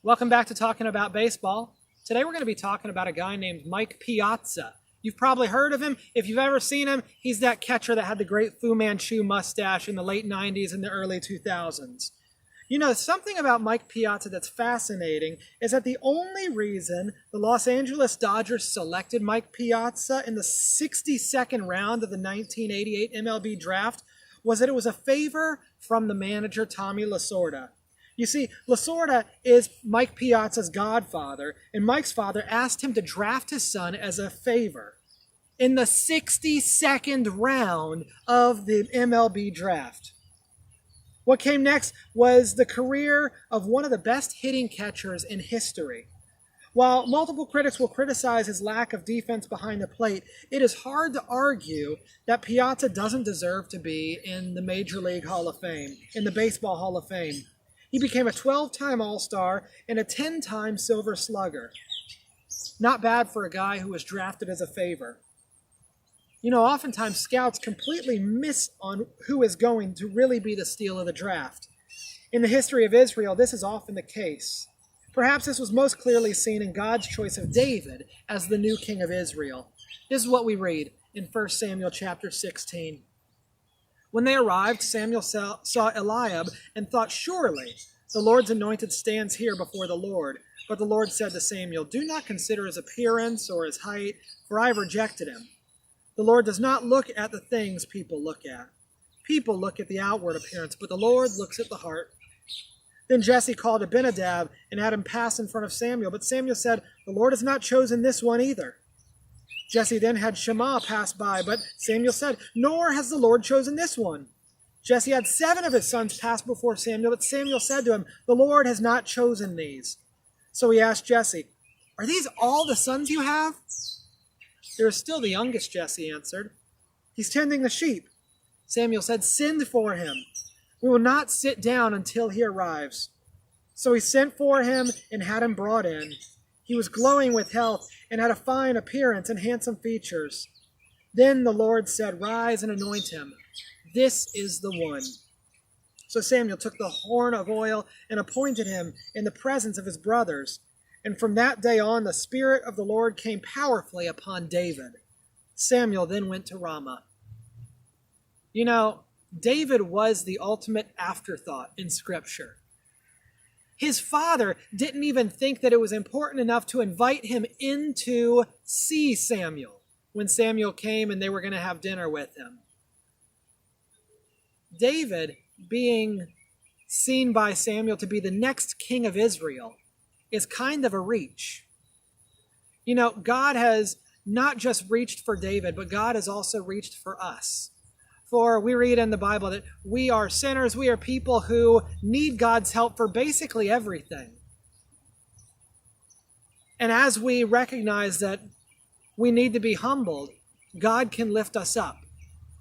Welcome back to Talking About Baseball. Today we're going to be talking about a guy named Mike Piazza. You've probably heard of him. If you've ever seen him, he's that catcher that had the great Fu Manchu mustache in the late 90s and the early 2000s. You know, something about Mike Piazza that's fascinating is that the only reason the Los Angeles Dodgers selected Mike Piazza in the 62nd round of the 1988 MLB draft was that it was a favor from the manager Tommy Lasorda. You see, Lasorda is Mike Piazza's godfather, and Mike's father asked him to draft his son as a favor in the 62nd round of the MLB draft. What came next was the career of one of the best hitting catchers in history. While multiple critics will criticize his lack of defense behind the plate, it is hard to argue that Piazza doesn't deserve to be in the Major League Hall of Fame, in the Baseball Hall of Fame. He became a 12-time All-Star and a 10-time Silver Slugger. Not bad for a guy who was drafted as a favor. You know, oftentimes scouts completely miss on who is going to really be the steal of the draft. In the history of Israel, this is often the case. Perhaps this was most clearly seen in God's choice of David as the new king of Israel. This is what we read in 1 Samuel chapter 16. When they arrived, Samuel saw Eliab and thought, "Surely the Lord's anointed stands here before the Lord." But the Lord said to Samuel, "Do not consider his appearance or his height, for I have rejected him. The Lord does not look at the things people look at. People look at the outward appearance, but the Lord looks at the heart." Then Jesse called Abinadab and had him pass in front of Samuel. But Samuel said, "The Lord has not chosen this one either." Jesse then had Shammah pass by, but Samuel said, "Nor has the Lord chosen this one." Jesse had 7 of his sons pass before Samuel, but Samuel said to him, "The Lord has not chosen these." So he asked Jesse, "Are these all the sons you have?" "There is still the youngest," Jesse answered. "He's tending the sheep." Samuel said, "Send for him. We will not sit down until he arrives." So he sent for him and had him brought in. He was glowing with health and had a fine appearance and handsome features. Then the Lord said, "Rise and anoint him. This is the one." So Samuel took the horn of oil and appointed him in the presence of his brothers. And from that day on, the Spirit of the Lord came powerfully upon David. Samuel then went to Ramah. You know, David was the ultimate afterthought in Scripture. His father didn't even think that it was important enough to invite him in to see Samuel when Samuel came and they were going to have dinner with him. David, being seen by Samuel to be the next king of Israel, is kind of a reach. You know, God has not just reached for David, but God has also reached for us. For we read in the Bible that we are sinners, we are people who need God's help for basically everything. And as we recognize that we need to be humbled, God can lift us up.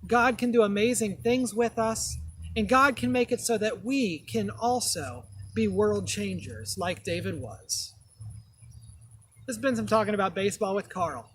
God can do amazing things with us, and God can make it so that we can also be world changers like David was. This has been some Talking About Baseball with Carl.